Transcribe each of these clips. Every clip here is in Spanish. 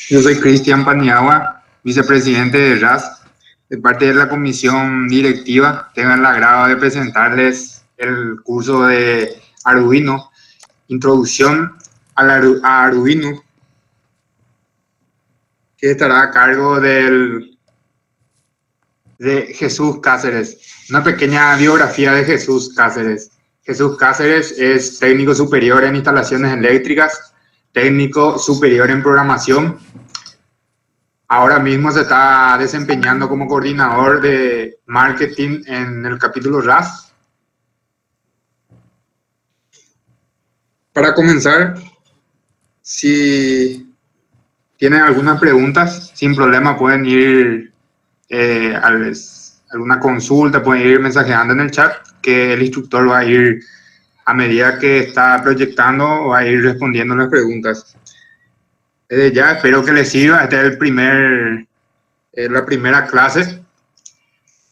Yo soy Cristian Paniagua, vicepresidente de RAS. De parte de la comisión directiva, tengo el agrado de presentarles el curso de Arduino, Introducción a Arduino, que estará a cargo de Jesús Cáceres. Una pequeña biografía de Jesús Cáceres. Jesús Cáceres es técnico superior en instalaciones eléctricas, técnico superior en programación. Ahora mismo se está desempeñando como coordinador de marketing en el capítulo RAS. Para comenzar, si tienen algunas preguntas, sin problema pueden ir a alguna consulta, pueden ir mensajeando en el chat, que el instructor va a ir, a medida que está proyectando, va a ir respondiendo las preguntas. Ya espero que les sirva. Esta es la primera clase.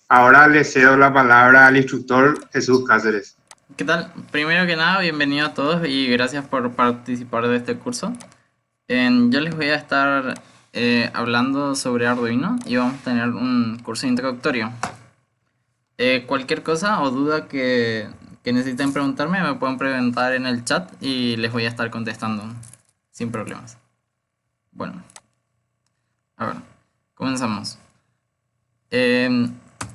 Ahora le cedo la palabra al instructor Jesús Cáceres. ¿Qué tal? Primero que nada, bienvenido a todos y gracias por participar de este curso. Yo les voy a estar hablando sobre Arduino y vamos a tener un curso introductorio. Cualquier cosa o duda que necesiten preguntarme me pueden preguntar en el chat y les voy a estar contestando sin problemas. Bueno, a ver, comenzamos.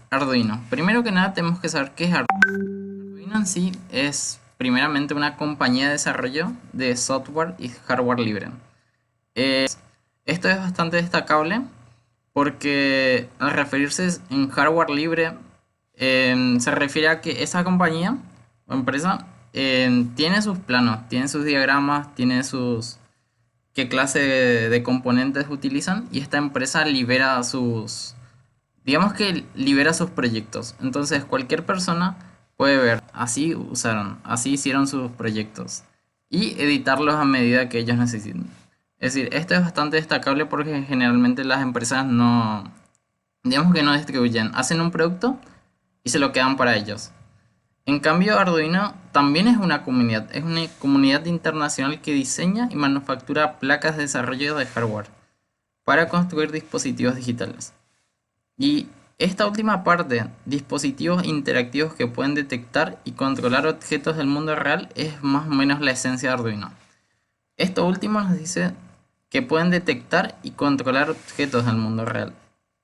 Arduino. Primero que nada tenemos que saber qué es Arduino. Arduino en sí es primeramente una compañía de desarrollo de software y hardware libre. Esto es bastante destacable porque al referirse en hardware libre se refiere a que esa compañía o empresa tiene sus planos, tiene sus diagramas, tiene sus qué clase de componentes utilizan y esta empresa libera digamos que libera sus proyectos. Entonces cualquier persona puede ver, así usaron, así hicieron sus proyectos y editarlos a medida que ellos necesiten. Es decir, esto es bastante destacable porque generalmente las empresas no, digamos que no distribuyen, hacen un producto y se lo quedan para ellos. En cambio, Arduino también es una comunidad internacional que diseña y manufactura placas de desarrollo de hardware para construir dispositivos digitales. Y esta última parte, dispositivos interactivos que pueden detectar y controlar objetos del mundo real, es más o menos la esencia de Arduino. Esto último nos dice que pueden detectar y controlar objetos del mundo real.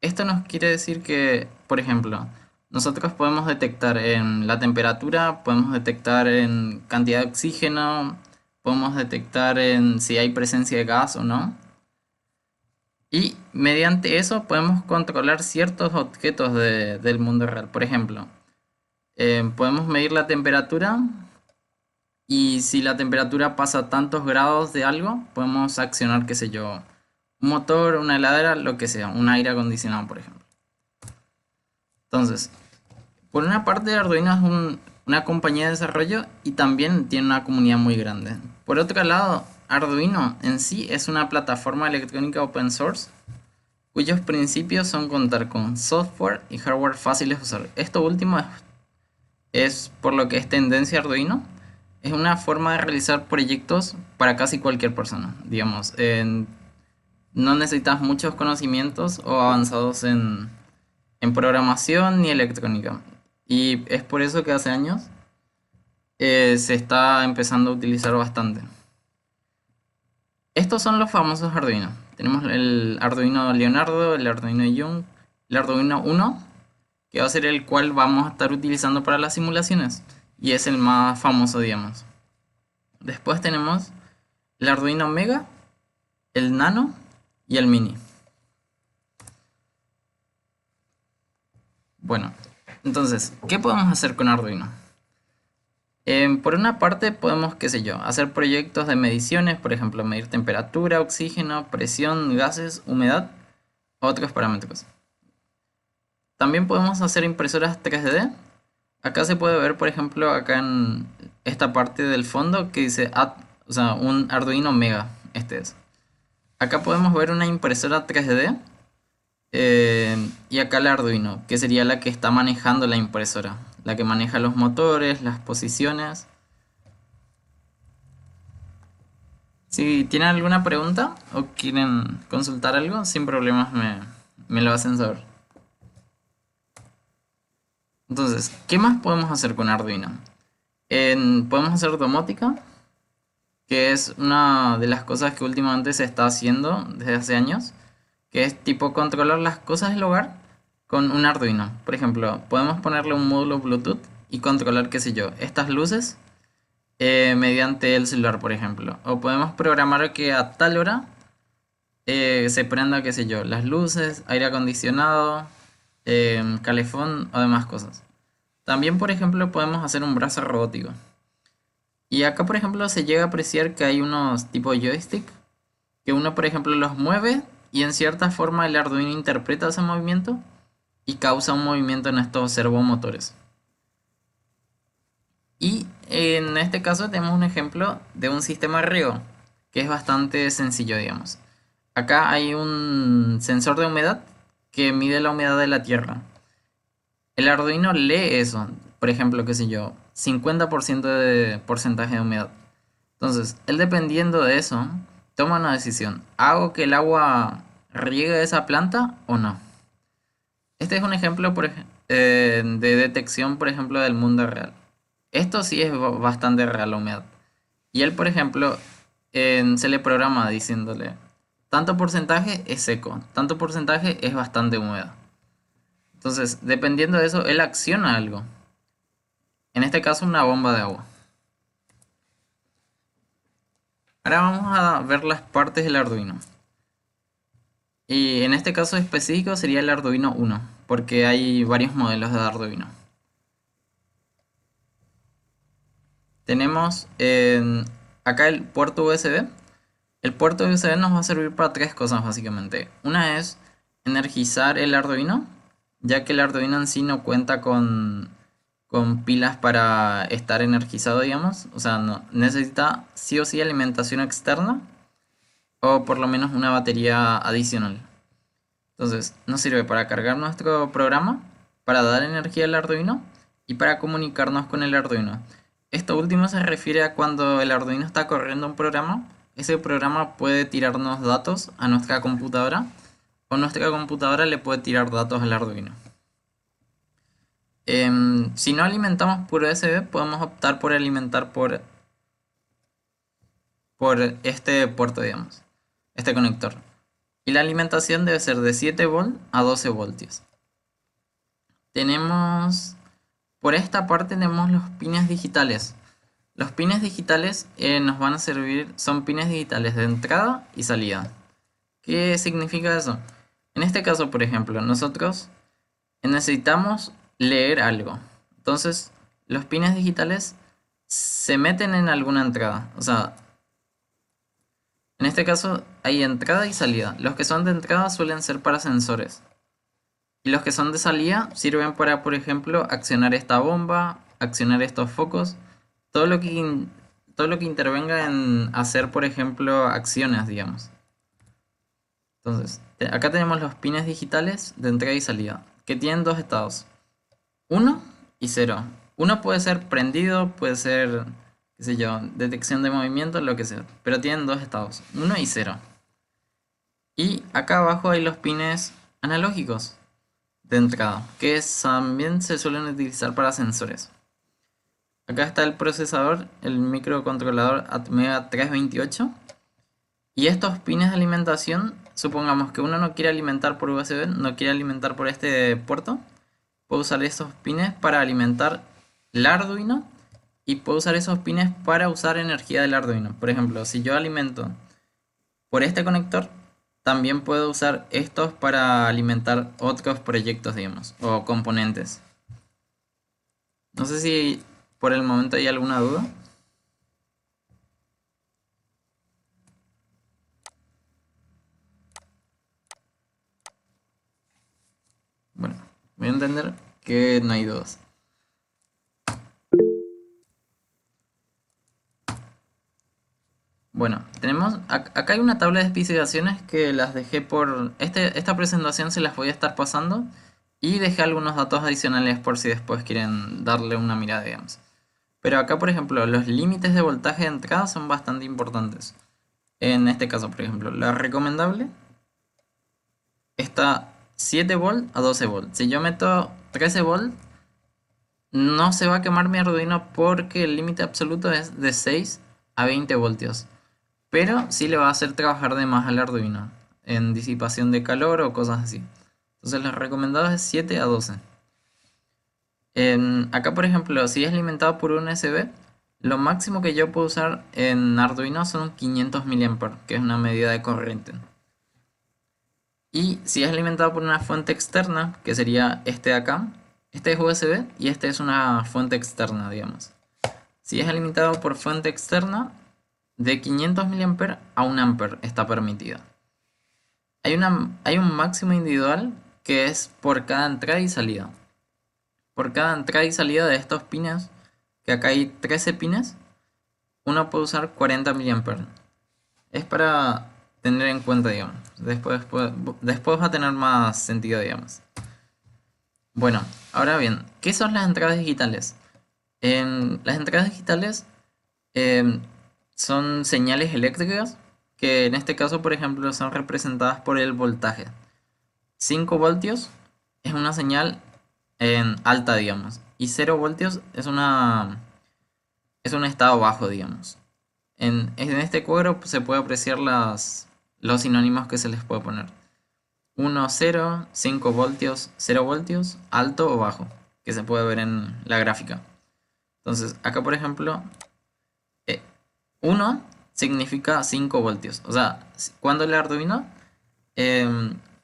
Esto nos quiere decir que, por ejemplo, nosotros podemos detectar en la temperatura, podemos detectar en cantidad de oxígeno, podemos detectar en si hay presencia de gas o no. Y mediante eso podemos controlar ciertos objetos del mundo real. Por ejemplo, podemos medir la temperatura y si la temperatura pasa tantos grados de algo, podemos accionar, qué sé yo, un motor, una heladera, lo que sea, un aire acondicionado, por ejemplo. Entonces, por una parte, Arduino es una compañía de desarrollo y también tiene una comunidad muy grande. Por otro lado, Arduino en sí es una plataforma electrónica open source cuyos principios son contar con software y hardware fáciles de usar. Esto último es por lo que es tendencia Arduino. Es una forma de realizar proyectos para casi cualquier persona. Digamos, no necesitas muchos conocimientos o avanzados en programación ni electrónica. Y es por eso que hace años se está empezando a utilizar bastante. Estos son los famosos Arduino. Tenemos el Arduino Leonardo, el Arduino Young, el Arduino Uno, que va a ser el cual vamos a estar utilizando para las simulaciones. Y es el más famoso, digamos. Después tenemos el Arduino Mega, el Nano y el Mini. Bueno, entonces, ¿qué podemos hacer con Arduino? Por una parte podemos, qué sé yo, hacer proyectos de mediciones, por ejemplo, medir temperatura, oxígeno, presión, gases, humedad, otros parámetros. También podemos hacer impresoras 3D. Acá se puede ver, por ejemplo, acá en esta parte del fondo que dice o sea, un Arduino Mega. Este es. Acá podemos ver una impresora 3D y acá el Arduino, que sería la que está manejando la impresora, la que maneja los motores, las posiciones. Si tienen alguna pregunta o quieren consultar algo, sin problemas me lo hacen saber. Entonces, ¿qué más podemos hacer con Arduino? Podemos hacer domótica, que es una de las cosas que últimamente se está haciendo desde hace años, que es tipo controlar las cosas del hogar con un Arduino. Por ejemplo, podemos ponerle un módulo Bluetooth y controlar, qué sé yo, estas luces mediante el celular, por ejemplo. O podemos programar que a tal hora se prenda, qué sé yo, las luces, aire acondicionado, calefón o demás cosas. También, por ejemplo, podemos hacer un brazo robótico. Y acá, por ejemplo, se llega a apreciar que hay unos tipo joystick, que uno, por ejemplo, los mueve y en cierta forma el Arduino interpreta ese movimiento y causa un movimiento en estos servomotores. Y en este caso tenemos un ejemplo de un sistema de riego, que es bastante sencillo, digamos. Acá hay un sensor de humedad que mide la humedad de la tierra. El Arduino lee eso, por ejemplo, qué sé yo, 50% de porcentaje de humedad. Entonces, él dependiendo de eso, toma una decisión. ¿Hago que el agua riegue esa planta o no? Este es un ejemplo de detección, por ejemplo, del mundo real. Esto sí es bastante real, la humedad. Y él, por ejemplo, se le programa diciéndole, tanto porcentaje es seco, tanto porcentaje es bastante húmedo. Entonces, dependiendo de eso, él acciona algo. En este caso, una bomba de agua. Ahora vamos a ver las partes del Arduino. Y en este caso específico sería el Arduino 1, porque hay varios modelos de Arduino. Tenemos acá el puerto USB. El puerto USB nos va a servir para tres cosas básicamente. Una es energizar el Arduino, ya que el Arduino en sí no cuenta con pilas para estar energizado, digamos. O sea, no, necesita sí o sí alimentación externa o por lo menos una batería adicional. Entonces, nos sirve para cargar nuestro programa, para dar energía al Arduino y para comunicarnos con el Arduino. Esto último se refiere a cuando el Arduino está corriendo un programa, ese programa puede tirarnos datos a nuestra computadora o nuestra computadora le puede tirar datos al Arduino. Si no alimentamos por USB, podemos optar por alimentar por este puerto, digamos, este conector. Y la alimentación debe ser de 7 volt a 12 voltios. Tenemos, por esta parte tenemos los pines digitales. Los pines digitales nos van a servir, son pines digitales de entrada y salida. ¿Qué significa eso? En este caso, por ejemplo, nosotros necesitamos leer algo. Entonces, los pines digitales se meten en alguna entrada. O sea, en este caso hay entrada y salida. Los que son de entrada suelen ser para sensores. Y los que son de salida sirven para, por ejemplo, accionar esta bomba, accionar estos focos, todo lo todo lo que intervenga en hacer, por ejemplo, acciones, digamos. Entonces, acá tenemos los pines digitales de entrada y salida, que tienen dos estados, uno y 0. Uno puede ser prendido, puede ser, qué sé yo, detección de movimiento, lo que sea, pero tienen dos estados, uno y 0. Y acá abajo hay los pines analógicos de entrada, que también se suelen utilizar para sensores. Acá está el procesador, el microcontrolador Atmega 328. Y estos pines de alimentación, supongamos que uno no quiere alimentar por USB, no quiere alimentar por este puerto, puedo usar esos pines para alimentar el Arduino y puedo usar esos pines para usar energía del Arduino. Por ejemplo, si yo alimento por este conector, también puedo usar estos para alimentar otros proyectos, digamos, o componentes. No sé si por el momento hay alguna duda. Bueno, voy a entender que no hay dudas. Bueno, tenemos acá hay una tabla de especificaciones que las dejé por esta presentación, se las voy a estar pasando y dejé algunos datos adicionales por si después quieren darle una mirada, digamos. Pero acá, por ejemplo, los límites de voltaje de entrada son bastante importantes. En este caso, por ejemplo, la recomendable está 7 volt a 12 volt. Si yo meto 13 volt, no se va a quemar mi Arduino porque el límite absoluto es de 6 a 20 voltios. Pero sí le va a hacer trabajar de más al Arduino en disipación de calor o cosas así. Entonces lo recomendado es 7 a 12. Acá, por ejemplo, si es alimentado por un USB, lo máximo que yo puedo usar en Arduino son 500 mA, que es una medida de corriente. Y si es alimentado por una fuente externa, que sería este de acá, este es USB y este es una fuente externa, digamos. Si es alimentado por fuente externa, de 500 mA a 1 A está permitido. Hay un máximo individual que es por cada entrada y salida. Por cada entrada y salida de estos pines, que acá hay 13 pines, uno puede usar 40 mA. Es para tener en cuenta, digamos. Después va a tener más sentido, digamos. Bueno, ahora bien, ¿qué son las entradas digitales? Las entradas digitales em, son señales eléctricas que en este caso, por ejemplo, son representadas por el voltaje. 5 voltios es una señal en alta, digamos, y 0 voltios es un estado bajo, digamos. En este cuadro se puede apreciar los sinónimos que se les puede poner. 1, 0, 5 voltios, 0 voltios, alto o bajo, que se puede ver en la gráfica. Entonces, acá por ejemplo, 1 significa 5 voltios. O sea, cuando el Arduino,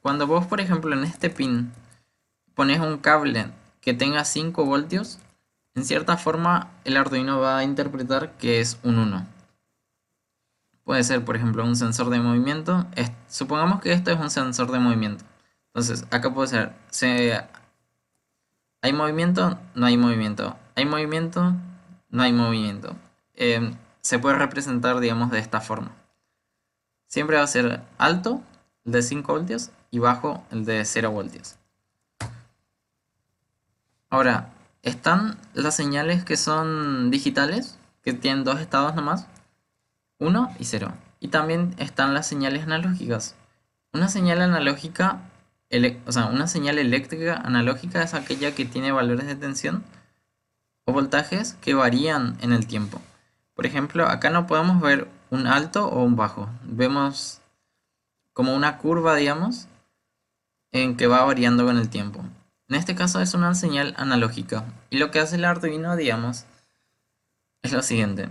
cuando vos por ejemplo en este pin pones un cable que tenga 5 voltios, en cierta forma el Arduino va a interpretar que es un 1. Puede ser, por ejemplo, un sensor de movimiento. Supongamos que esto es un sensor de movimiento. Entonces, acá puede ser, ¿hay movimiento? No hay movimiento. ¿Hay movimiento? No hay movimiento. Se puede representar, digamos, de esta forma. Siempre va a ser alto, el de 5 voltios, y bajo, el de 0 voltios. Ahora, están las señales que son digitales, que tienen dos estados nomás, 1 y 0. Y también están las señales analógicas. Una señal analógica, o sea, una señal eléctrica analógica es aquella que tiene valores de tensión o voltajes que varían en el tiempo. Por ejemplo, acá no podemos ver un alto o un bajo. Vemos como una curva, digamos, en que va variando con el tiempo. En este caso es una señal analógica. Y lo que hace el Arduino, digamos, es lo siguiente.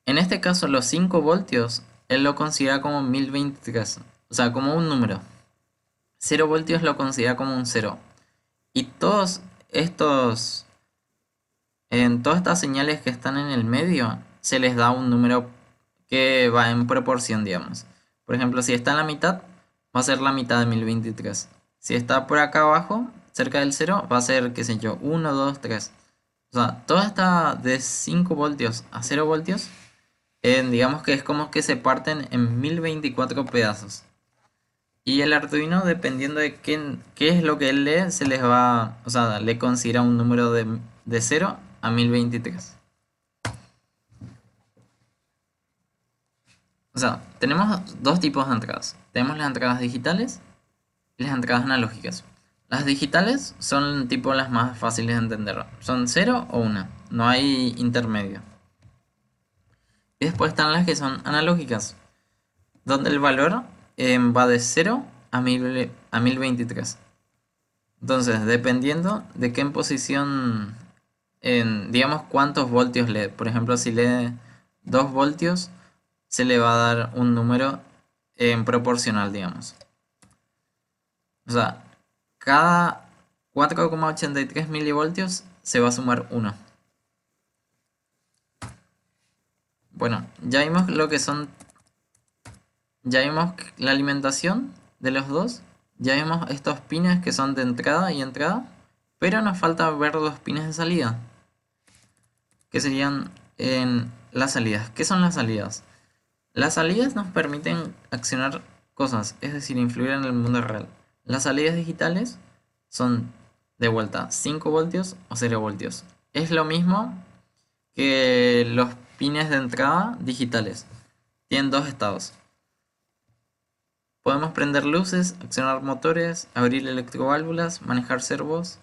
En este caso, los 5 voltios, él lo considera como 1023, o sea, como un número. 0 voltios lo considera como un 0. Y en todas estas señales que están en el medio, se les da un número que va en proporción, digamos. Por ejemplo, si está en la mitad, va a ser la mitad de 1023. Si está por acá abajo, cerca del 0, va a ser, qué sé yo, 1, 2, 3. O sea, toda esta de 5 voltios a 0 voltios, digamos que es como que se parten en 1024 pedazos. Y el Arduino, dependiendo de qué es lo que él lee, se les va, o sea, le considera un número de 0 a 1023. O sea, tenemos dos tipos de entradas. Tenemos las entradas digitales y las entradas analógicas. Las digitales son tipo las más fáciles de entender. Son 0 o 1. No hay intermedio. Y después están las que son analógicas, donde el valor va de 0 a 1023. Entonces, dependiendo de qué en posición, digamos cuántos voltios lee. Por ejemplo, si lee 2 voltios, se le va a dar un número en proporcional, digamos. O sea, cada 4,83 milivoltios se va a sumar 1. Bueno, ya vimos lo que son. Ya vimos la alimentación de los dos. Ya vimos estos pines que son de entrada y entrada. Pero nos falta ver los pines de salida, que serían en las salidas. ¿Qué son las salidas? Las salidas nos permiten accionar cosas, es decir, influir en el mundo real. Las salidas digitales son de vuelta 5 voltios o 0 voltios. Es lo mismo que los pines de entrada digitales. tienen dos estados. Podemos prender luces, accionar motores, abrir electroválvulas, manejar servos,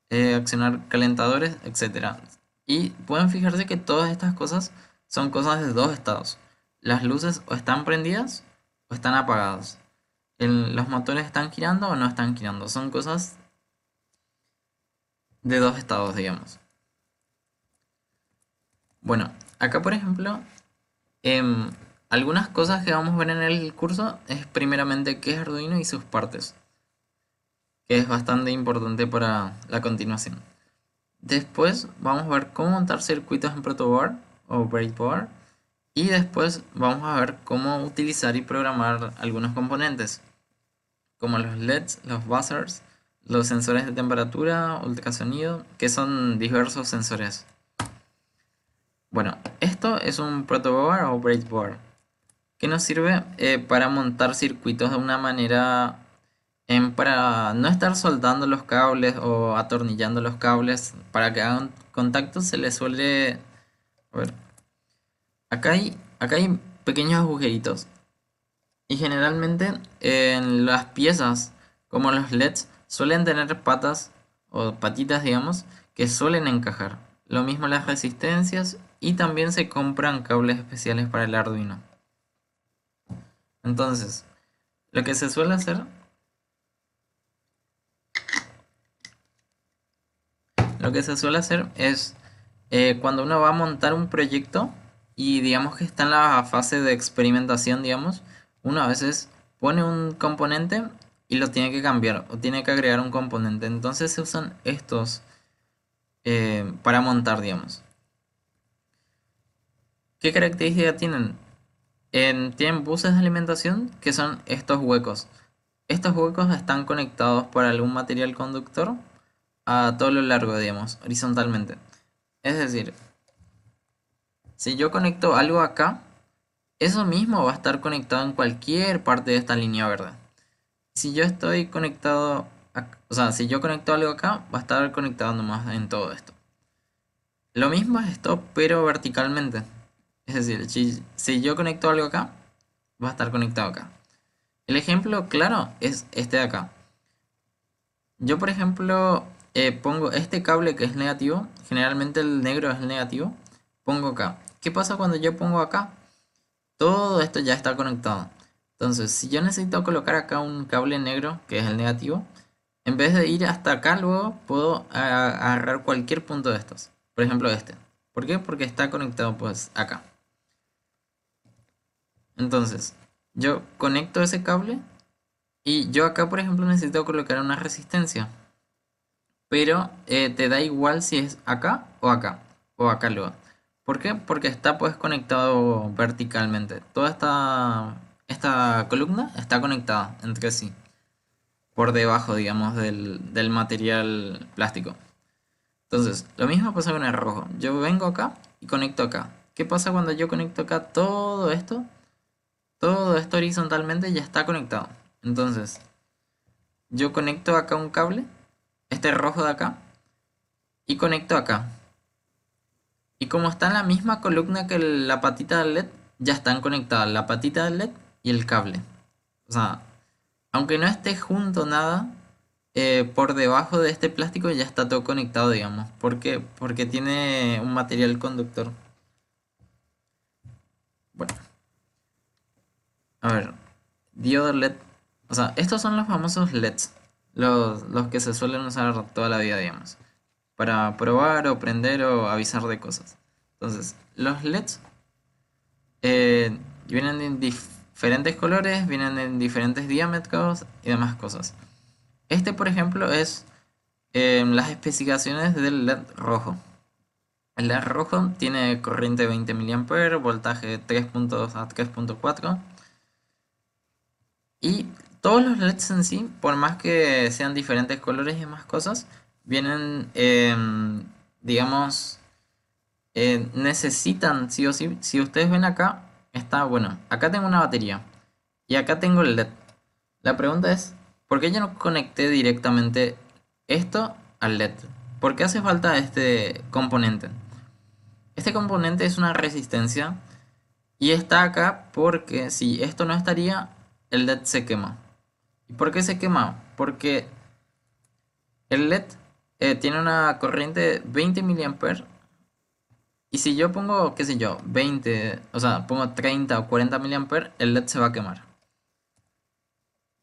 accionar calentadores, etc. Y pueden fijarse que todas estas cosas son cosas de dos estados. Las luces o están prendidas o están apagadas. Los motores están girando o no están girando. Son cosas de dos estados, digamos. Bueno, acá por ejemplo, em, algunas cosas que vamos a ver en el curso es primeramente qué es Arduino y sus partes, que es bastante importante para la continuación. Después vamos a ver cómo montar circuitos en protoboard o breadboard. Y después vamos a ver cómo utilizar y programar algunos componentes, como los LEDs, los buzzers, los sensores de temperatura, ultrasonido, que son diversos sensores. Bueno, esto es un protoboard o breadboard, que nos sirve para montar circuitos de una manera para no estar soldando los cables o atornillando los cables para que hagan contacto. Se les suele... A ver, acá hay pequeños agujeritos. Y generalmente en las piezas, como los LEDs, suelen tener patas o patitas, digamos, que suelen encajar. Lo mismo las resistencias y también se compran cables especiales para el Arduino. Entonces, lo que se suele hacer, es cuando uno va a montar un proyecto y digamos que está en la fase de experimentación, digamos, uno a veces pone un componente y lo tiene que cambiar o tiene que agregar un componente. Entonces se usan estos para montar, digamos. ¿Qué características tienen? Tienen buses de alimentación que son estos huecos. Estos huecos están conectados por algún material conductor a todo lo largo, digamos, horizontalmente. Es decir, si yo conecto algo acá, eso mismo va a estar conectado en cualquier parte de esta línea verde. Si yo estoy conectado, o sea, si yo conecto algo acá, va a estar conectado nomás en todo esto. Lo mismo es esto, pero verticalmente. Es decir, si yo conecto algo acá, va a estar conectado acá. El ejemplo claro es este de acá. Yo, por ejemplo, pongo este cable que es negativo, generalmente el negro es el negativo, pongo acá. ¿Qué pasa cuando yo pongo acá? Todo esto ya está conectado. Entonces, si yo necesito colocar acá un cable negro, que es el negativo, en vez de ir hasta acá, luego puedo agarrar cualquier punto de estos. Por ejemplo, este. ¿Por qué? Porque está conectado pues acá. Entonces, yo conecto ese cable y yo acá, por ejemplo, necesito colocar una resistencia. Pero te da igual si es acá o acá luego. ¿Por qué? Porque está pues conectado verticalmente. Toda esta columna está conectada entre sí, por debajo, digamos, del material plástico. Entonces, lo mismo pasa con el rojo. Yo vengo acá y conecto acá. ¿Qué pasa cuando yo conecto acá todo esto? Todo esto horizontalmente ya está conectado. Entonces, yo conecto acá un cable, este rojo de acá, y conecto acá. Y como está en la misma columna que la patita del LED, ya están conectadas la patita del LED y el cable. O sea, aunque no esté junto nada, por debajo de este plástico ya está todo conectado, digamos. ¿Por qué? Porque tiene un material conductor. Bueno, a ver, diodo LED. O sea, estos son los famosos LEDs. Los que se suelen usar toda la vida, digamos. Para probar o prender o avisar de cosas. Entonces, los LEDs vienen en diferentes colores, vienen en diferentes diámetros y demás cosas. Este, por ejemplo, es las especificaciones del LED rojo. El LED rojo tiene corriente 20 mA, voltaje 3 puntos a 3.4. Y todos los LEDs en sí, por más que sean diferentes colores y demás cosas, vienen, digamos, necesitan sí o sí. Si ustedes ven acá, está bueno. Acá tengo una batería y acá tengo el LED. La pregunta es, ¿por qué yo no conecté directamente esto al LED? ¿Por qué hace falta este componente? Este componente es una resistencia Y está acá porque si esto no estaría, el LED se quema. ¿Y por qué se quema? Porque el LED tiene una corriente de 20 miliamperes. Y si yo pongo, qué sé yo, 20, o sea, pongo 30 o 40 miliamperes, el LED se va a quemar.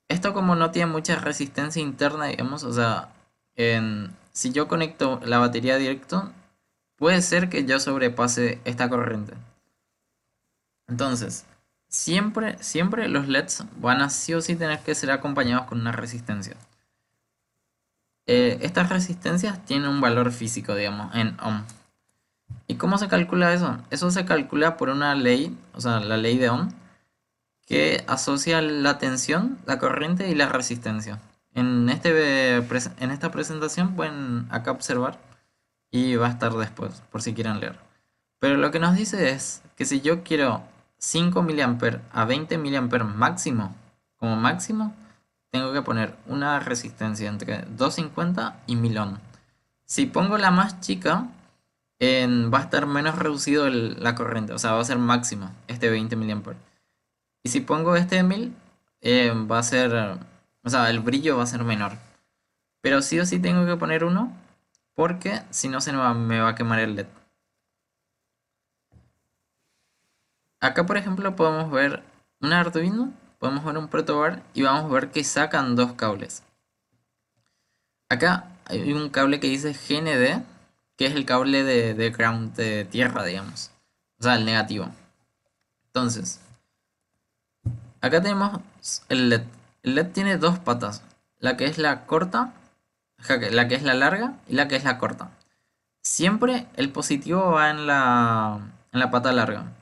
Esto como no tiene mucha resistencia interna, digamos, o sea, si yo conecto la batería directo, puede ser que yo sobrepase esta corriente. Entonces, siempre los LEDs van a sí o sí tener que ser acompañados con una resistencia. Estas resistencias tienen un valor físico, digamos, en ohm. ¿Y cómo se calcula eso? Eso se calcula por una ley, o sea, la ley de Ohm, que asocia la tensión, la corriente y la resistencia. En esta presentación pueden acá observar y va a estar después, por si quieren leer. Pero lo que nos dice es que si yo quiero 5 mA a 20 mA máximo, como máximo, tengo que poner una resistencia entre 250 y 1000 ohm. Si pongo la más chica, va a estar menos reducido la corriente, o sea, va a ser máximo este 20 mA. Y si pongo este de 1000, va a ser, o sea, el brillo va a ser menor. Pero sí o sí tengo que poner uno, porque si no me va a quemar el LED. Acá, por ejemplo, podemos ver un Arduino, podemos ver un protobar y vamos a ver que sacan dos cables. Acá hay un cable que dice GND, que es el cable de ground de tierra, digamos. O sea, el negativo. Entonces, acá tenemos el LED. El LED tiene dos patas. La que es la corta, la que es la larga y la que es la corta. Siempre el positivo va en la pata larga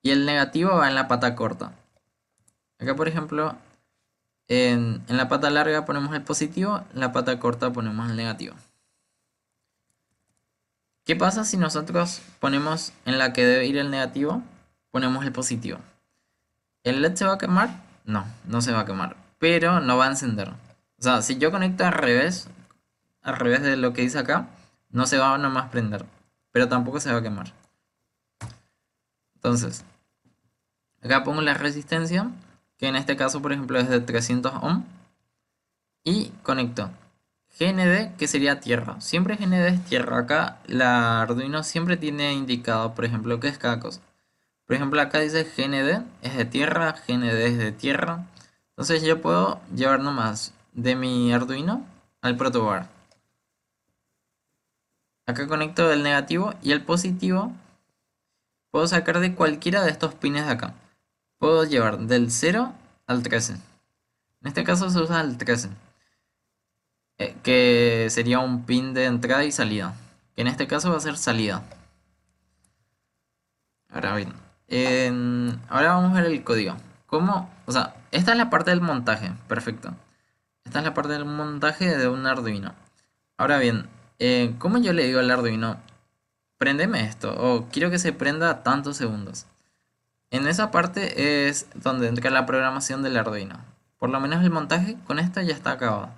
y el negativo va en la pata corta. Acá, por ejemplo, en la pata larga ponemos el positivo, en la pata corta ponemos el negativo. ¿Qué pasa si nosotros ponemos en la que debe ir el negativo, ponemos el positivo? ¿El LED se va a quemar? No, no se va a quemar, pero no va a encender. O sea, si yo conecto al revés de lo que dice acá, no se va a nomás prender, pero tampoco se va a quemar. Entonces, acá pongo la resistencia, que en este caso, por ejemplo, es de 300 ohm, y conecto GND, que sería tierra. Siempre GND es tierra. Acá la Arduino siempre tiene indicado, por ejemplo, qué es cada cosa. Por ejemplo, acá dice GND es de tierra, GND es de tierra. Entonces yo puedo llevar nomás de mi Arduino al protoboard. Acá conecto el negativo y el positivo. Puedo sacar de cualquiera de estos pines de acá. Puedo llevar del 0 al 13. En este caso se usa el 13, que sería un pin de entrada y salida. Que en este caso va a ser salida. Ahora bien, ahora vamos a ver el código. ¿Cómo? O sea, esta es la parte del montaje. Perfecto. Esta es la parte del montaje de un Arduino. Ahora bien, ¿cómo yo le digo al Arduino? Préndeme esto, o quiero que se prenda a tantos segundos. En esa parte es donde entra la programación del Arduino. Por lo menos el montaje con esto ya está acabado.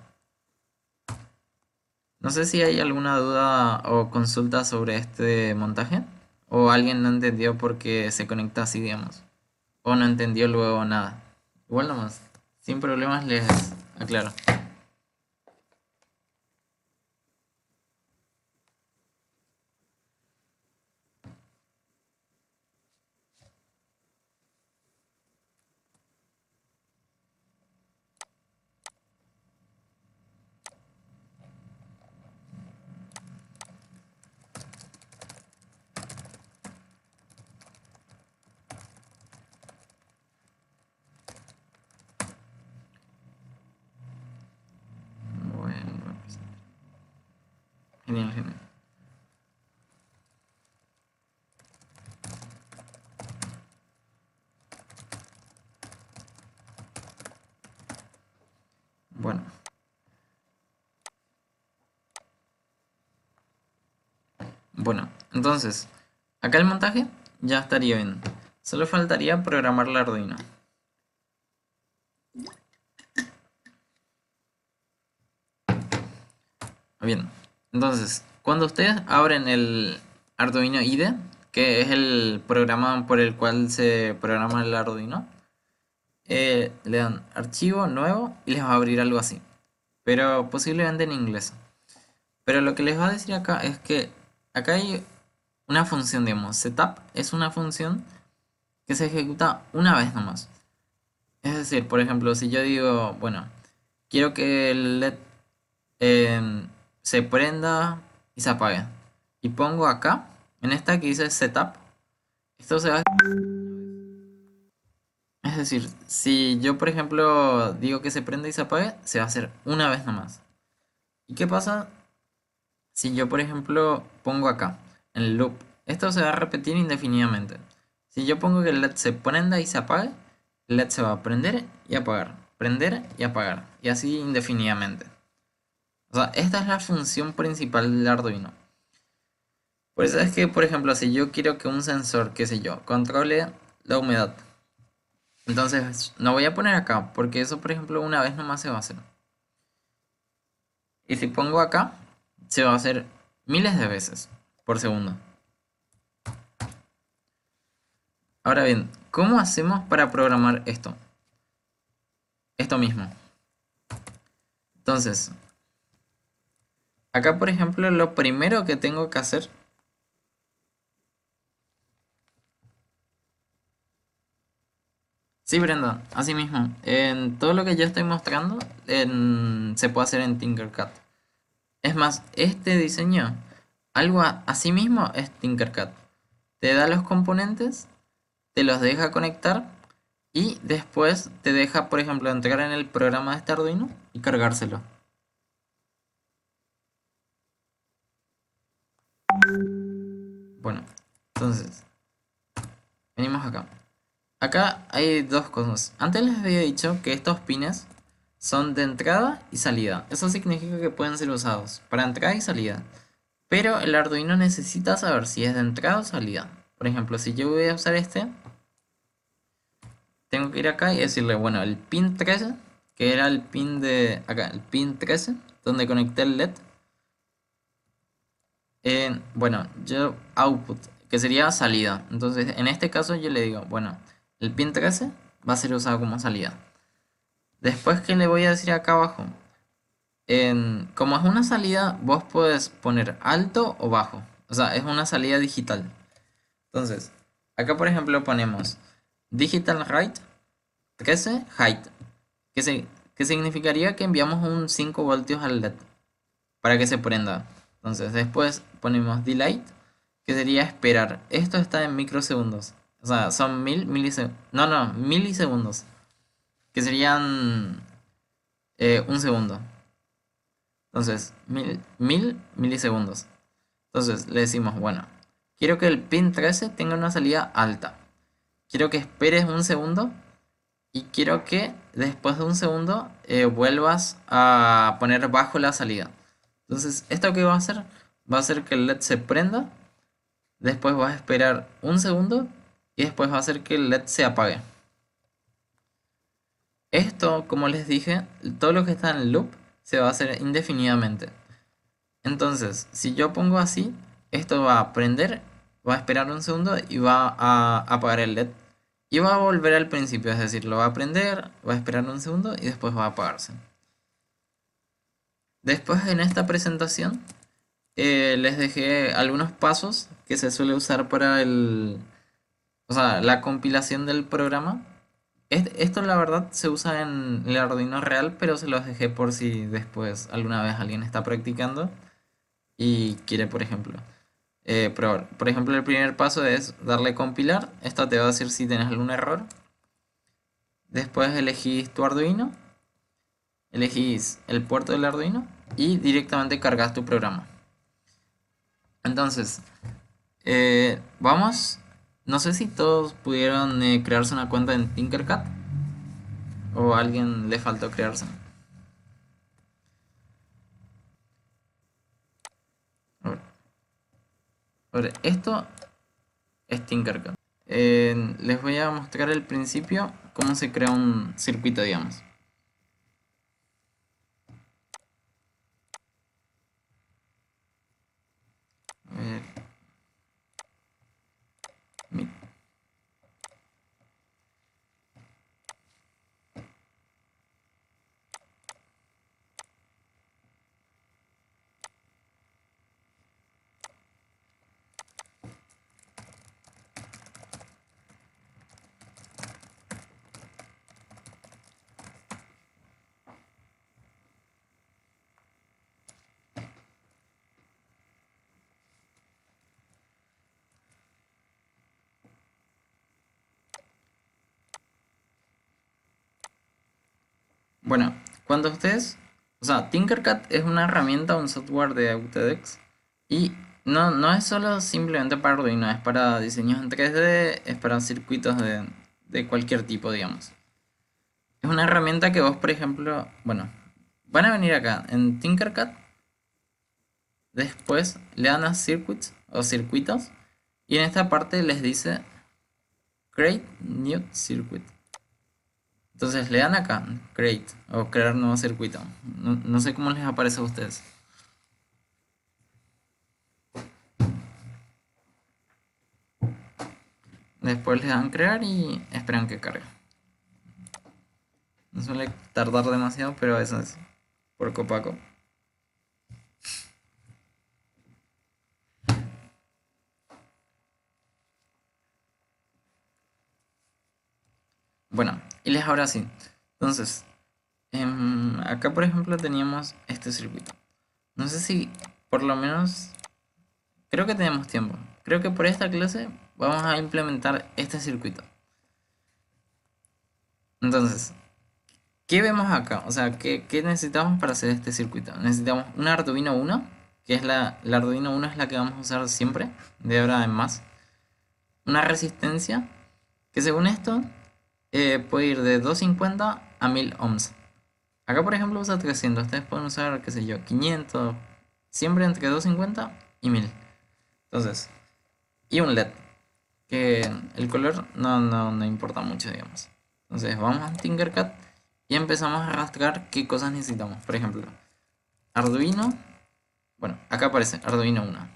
No sé si hay alguna duda o consulta sobre este montaje, o alguien no entendió por qué se conecta así, digamos, o no entendió luego nada. Igual nomás, sin problemas les aclaro. Bueno, pues, genial, genial. Bueno, bueno, entonces, acá el montaje ya estaría bien. Solo faltaría programar la Arduino. Bien, entonces, cuando ustedes abren el Arduino IDE, que es el programa por el cual se programa el Arduino, le dan archivo nuevo y les va a abrir algo así, pero posiblemente en inglés. Pero lo que les va a decir acá es que acá hay una función, digamos, setup es una función que se ejecuta una vez nomás. Es decir, por ejemplo, si yo digo, bueno, quiero que el LED se prenda y se apague, y pongo acá, en esta que dice setup, esto se va a... Es decir, si yo, por ejemplo, digo que se prenda y se apague, se va a hacer una vez nomás. ¿Y qué pasa si yo, por ejemplo, pongo acá, en el loop? Esto se va a repetir indefinidamente. Si yo pongo que el LED se prenda y se apague, el LED se va a prender y apagar, y así indefinidamente. O sea, esta es la función principal del Arduino. Por eso es que, por ejemplo, si yo quiero que un sensor, qué sé yo, controle la humedad, entonces no voy a poner acá, porque eso, por ejemplo, una vez nomás se va a hacer. Y si pongo acá, se va a hacer miles de veces por segundo. Ahora bien, ¿cómo hacemos para programar esto? Esto mismo. Entonces, acá, por ejemplo, lo primero que tengo que hacer... Sí, Brenda, así mismo. En todo lo que yo estoy mostrando se puede hacer en Tinkercad. Es más, este diseño, algo así mismo es Tinkercad. Te da los componentes, te los deja conectar y después te deja, por ejemplo, entrar en el programa de este Arduino y cargárselo. Bueno, entonces, venimos acá. Acá hay dos cosas. Antes les había dicho que estos pines son de entrada y salida. Eso significa que pueden ser usados para entrada y salida. Pero el Arduino necesita saber si es de entrada o salida. Por ejemplo, si yo voy a usar este, tengo que ir acá y decirle, bueno, el pin 13, que era el pin de acá, el pin 13, donde conecté el LED. Bueno, yo output, que sería salida. Entonces, en este caso yo le digo, bueno, el pin 13 va a ser usado como salida. Después, ¿qué le voy a decir acá abajo? Como es una salida, vos podés poner alto o bajo. O sea, es una salida digital. Entonces, acá por ejemplo ponemos digital write 13 height, que significaría que enviamos un 5 voltios al LED para que se prenda. Entonces, después ponemos delay, que sería esperar. Esto está en microsegundos. O sea, son 1000 milisegundos. No, no, milisegundos. Que serían un segundo. Entonces, 1000 milisegundos. Entonces, le decimos, bueno, quiero que el pin 13 tenga una salida alta. Quiero que esperes un segundo y quiero que después de un segundo vuelvas a poner bajo la salida. Entonces, ¿esto qué va a hacer? Va a hacer que el LED se prenda, después vas a esperar un segundo y después va a hacer que el LED se apague. Esto, como les dije, todo lo que está en el loop se va a hacer indefinidamente. Entonces, si yo pongo así, esto va a prender, va a esperar un segundo y va a apagar el LED. Y va a volver al principio, es decir, lo va a prender, va a esperar un segundo y después va a apagarse. Después en esta presentación les dejé algunos pasos que se suele usar para o sea, la compilación del programa. Esto la verdad se usa en el Arduino real, pero se los dejé por si después alguna vez alguien está practicando y quiere, por ejemplo, probar. Por ejemplo, el primer paso es darle compilar. Esto te va a decir si tienes algún error. Después elegís tu Arduino, elegís el puerto del Arduino y directamente cargas tu programa. Entonces, vamos. No sé si todos pudieron crearse una cuenta en Tinkercad o a alguien le faltó crearse. A ver, esto es Tinkercad. Les voy a mostrar al principio cómo se crea un circuito, digamos. A ver. Bueno, cuando ustedes, o sea, Tinkercad es una herramienta, un software de Autodesk y no es solo simplemente para Arduino, es para diseños en 3D, es para circuitos de cualquier tipo, digamos. Es una herramienta que vos, por ejemplo, bueno, van a venir acá en Tinkercad, después le dan a Circuits o circuitos y en esta parte les dice Create New Circuit. Entonces le dan acá, Create o crear nuevo circuito. No sé cómo les aparece a ustedes. Después le dan crear y esperan que cargue. No suele tardar demasiado, pero eso es por copaco. Bueno, y les ahora sí. Entonces, acá por ejemplo teníamos este circuito. No sé si por lo menos... Creo que tenemos tiempo. Creo que por esta clase vamos a implementar este circuito. Entonces, ¿qué vemos acá? O sea, ¿qué necesitamos para hacer este circuito? Necesitamos un Arduino 1, que es la Arduino 1 es la que vamos a usar siempre, de ahora en más. Una resistencia, que según esto puede ir de 250 a 1000 ohms. Acá por ejemplo usa 300, ustedes pueden usar, qué sé yo, 500, siempre entre 250 y 1000. Entonces, y un LED, que el color no importa mucho, digamos. Entonces vamos a Tinkercad y empezamos a rastrear qué cosas necesitamos. Por ejemplo, Arduino, bueno, acá aparece Arduino 1.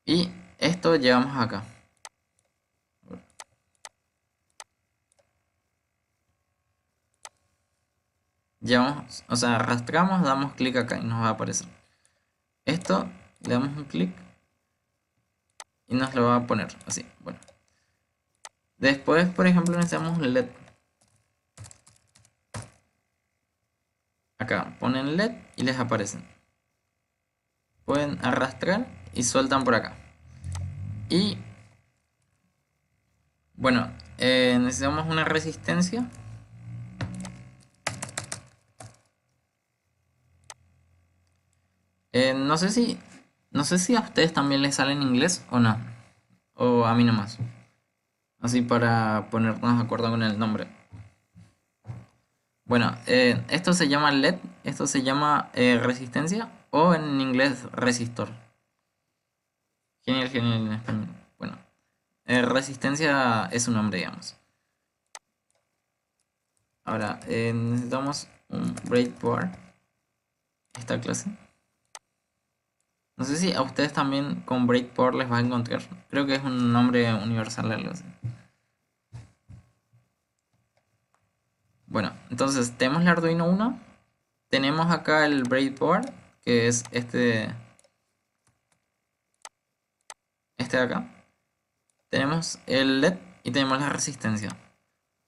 Y esto llevamos acá. Llevamos, o sea, arrastramos, damos clic acá y nos va a aparecer. Esto, le damos un clic y nos lo va a poner así. Bueno. Después, por ejemplo, necesitamos LED. Acá ponen LED y les aparecen. Pueden arrastrar y sueltan por acá. Y bueno, necesitamos una resistencia. No sé si a ustedes también les sale en inglés o no. O a mí nomás. Así para ponernos de acuerdo con el nombre. Bueno, esto se llama LED, esto se llama resistencia o en inglés resistor. Genial, genial en español. Bueno, resistencia es un nombre, digamos. Ahora, necesitamos un breadboard. Esta clase. No sé si a ustedes también con breadboard les va a encontrar. Creo que es un nombre universal algo así. Bueno, entonces tenemos el Arduino 1. Tenemos acá el breadboard, que es este de acá. Tenemos el LED y tenemos la resistencia.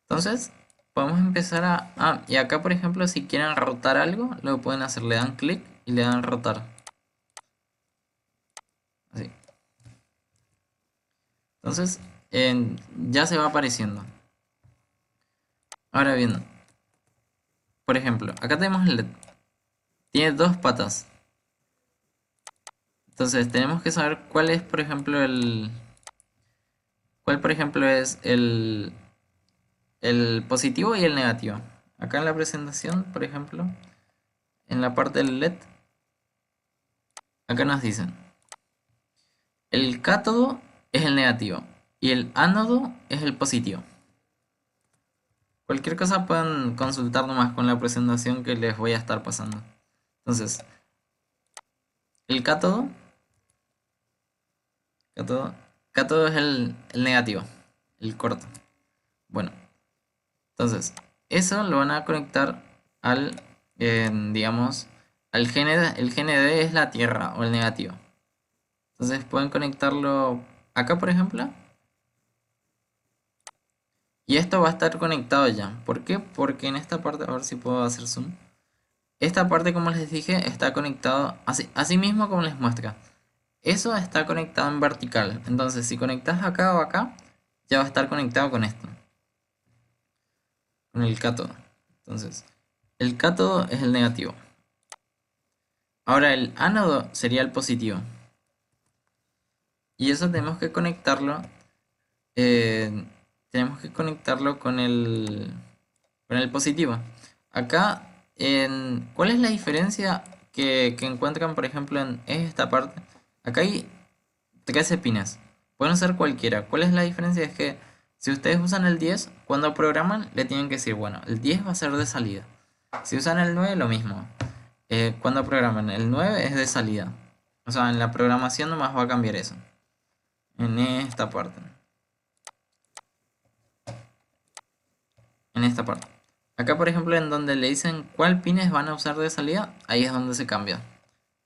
Entonces, podemos empezar a... Ah, y acá por ejemplo, si quieren rotar algo, lo pueden hacer. Le dan clic y le dan rotar. Así. Entonces, ya se va apareciendo. Ahora bien, por ejemplo, acá tenemos el LED. Tiene dos patas. Entonces, tenemos que saber cuál es, por ejemplo, cuál, por ejemplo, es el positivo y el negativo. Acá en la presentación, por ejemplo, en la parte del LED, acá nos dicen, el cátodo es el negativo y el ánodo es el positivo. Cualquier cosa pueden consultar nomás con la presentación que les voy a estar pasando. Entonces, el cátodo, cátodo es el negativo, el corto. Bueno, entonces, eso lo van a conectar al, digamos, al GND. El GND es la tierra o el negativo. Entonces pueden conectarlo acá, por ejemplo. Y esto va a estar conectado ya. ¿Por qué? Porque en esta parte, a ver si puedo hacer zoom. Esta parte, como les dije, está conectado así mismo como les muestra. Eso está conectado en vertical. Entonces, si conectas acá o acá, ya va a estar conectado con esto. Con el cátodo. Entonces, el cátodo es el negativo. Ahora el ánodo sería el positivo. Y eso eh, tenemos que conectarlo con el positivo. Acá, ¿cuál es la diferencia que encuentran, por ejemplo, en esta parte? Acá hay 13 pines. Pueden ser cualquiera. ¿Cuál es la diferencia? Es que si ustedes usan el 10, cuando programan le tienen que decir, bueno, el 10 va a ser de salida. Si usan el 9, lo mismo. Cuando programan el 9 es de salida. O sea, en la programación nomás va a cambiar eso. En esta parte. En esta parte. Acá, por ejemplo, en donde le dicen cuál pines van a usar de salida, ahí es donde se cambia.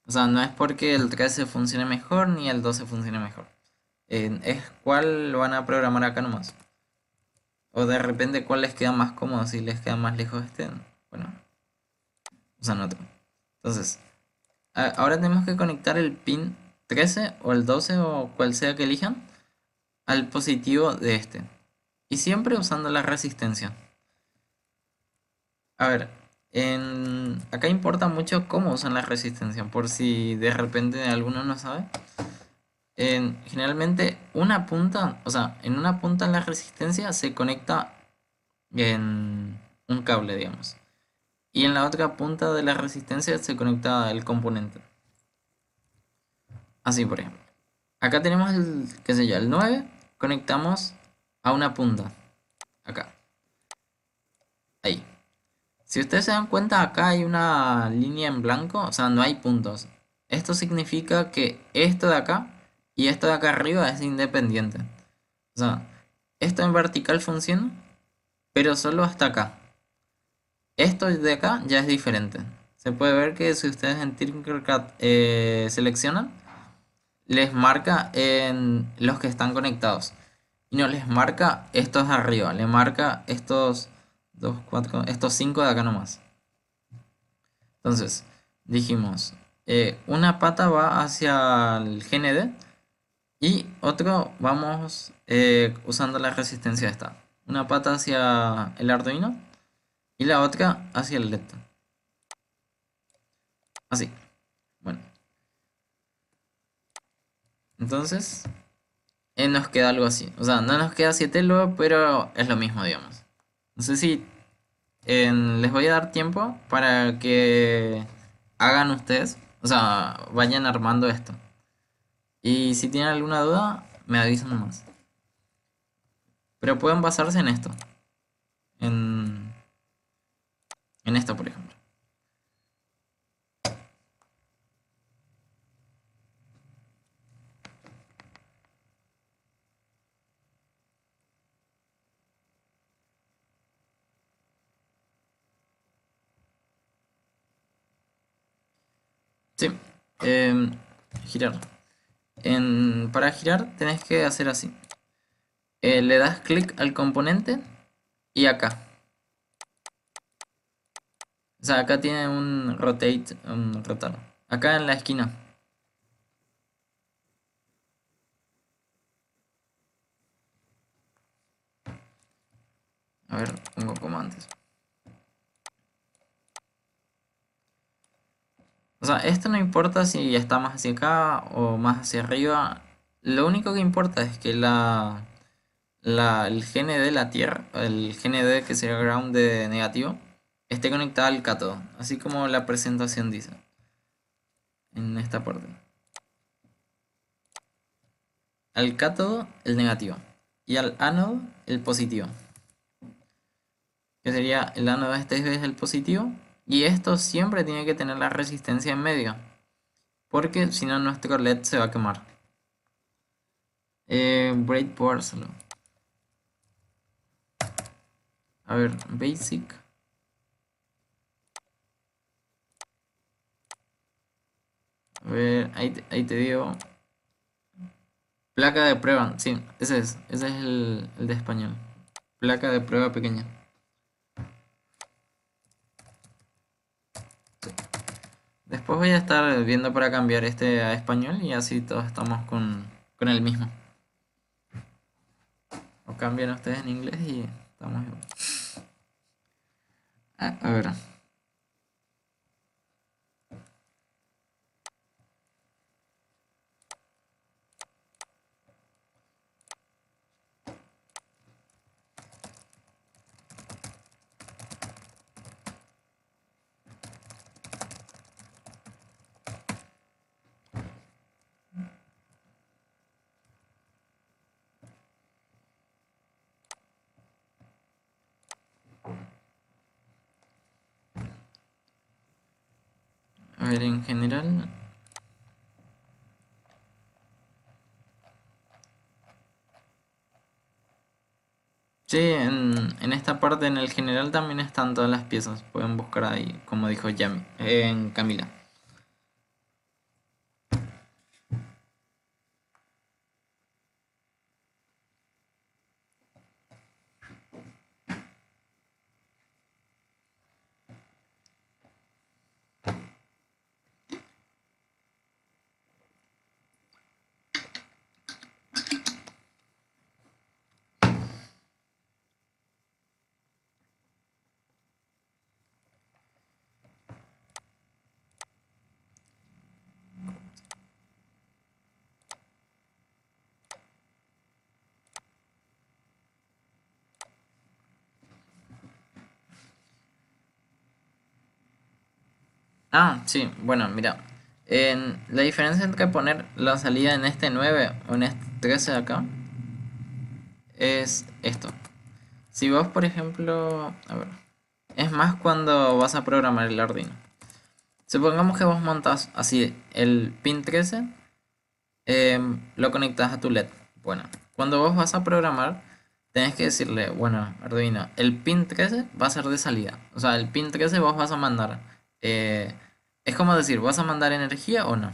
O sea, no es porque el 13 funcione mejor ni el 12 funcione mejor. Es cuál lo van a programar acá nomás. O de repente cuál les queda más cómodo, si les queda más lejos bueno, usan otro. Entonces, ahora tenemos que conectar el pin 13 o el 12 o cual sea que elijan al positivo de este. Y siempre usando la resistencia. A ver, acá importa mucho cómo usan la resistencia, por si de repente alguno no sabe. Generalmente una punta, o sea, en una punta la resistencia se conecta en un cable, digamos. Y en la otra punta de la resistencia se conecta el componente. Así, por ejemplo. Acá tenemos el, qué sé yo, el 9, conectamos a una punta. Acá. Ahí. Si ustedes se dan cuenta, acá hay una línea en blanco, o sea, no hay puntos. Esto significa que esto de acá y esto de acá arriba es independiente. O sea, esto en vertical funciona, pero solo hasta acá. Esto de acá ya es diferente. Se puede ver que si ustedes en Tinkercad seleccionan, les marca en los que están conectados. Y no les marca estos de arriba, le marca estos 2, 4, estos 5 de acá nomás. Entonces, dijimos, una pata va hacia el GND y otro vamos usando la resistencia esta. Una pata hacia el Arduino y la otra hacia el LED. Así. Bueno, entonces nos queda algo así. O sea, no nos queda 7 luego, pero es lo mismo, digamos. No sé si les voy a dar tiempo para que hagan ustedes, o sea, vayan armando esto. Y si tienen alguna duda, me avisan nomás. Pero pueden basarse en esto. En, en esto, por ejemplo. Sí. Girar. Para girar tenés que hacer así. Le das clic al componente y acá. O sea, acá tiene un rotate, un rotar. Acá en la esquina. A ver, pongo como antes. O sea, esto no importa si está más hacia acá o más hacia arriba. Lo único que importa es que el GND de la Tierra, el GND que sería ground de negativo, esté conectado al cátodo. Así como la presentación dice. En esta parte. Al cátodo, el negativo. Y al ánodo, el positivo. Que sería el ánodo este es el positivo. Y esto siempre tiene que tener la resistencia en medio. Porque si no nuestro LED se va a quemar. Breadboard solo. A ver, basic. A ver, ahí te digo. Placa de prueba. Sí, ese es el de español. Placa de prueba pequeña. Después voy a estar viendo para cambiar este a español y así todos estamos con el mismo. O cambian ustedes en inglés y estamos igual. A ver. A ver, en general. Sí, en esta parte, en el general, también están todas las piezas. Pueden buscar ahí, como dijo Yami, en Camila. Ah, sí, bueno, mira. La diferencia entre poner la salida en este 9 o en este 13 de acá es esto. Si vos, por ejemplo, a ver, es más cuando vas a programar el Arduino. Supongamos que vos montas así el pin 13, lo conectas a tu LED. Bueno, cuando vos vas a programar, tenés que decirle, bueno, Arduino, el pin 13 va a ser de salida. O sea, el pin 13 vos vas a mandar. Es como decir, ¿vas a mandar energía o no?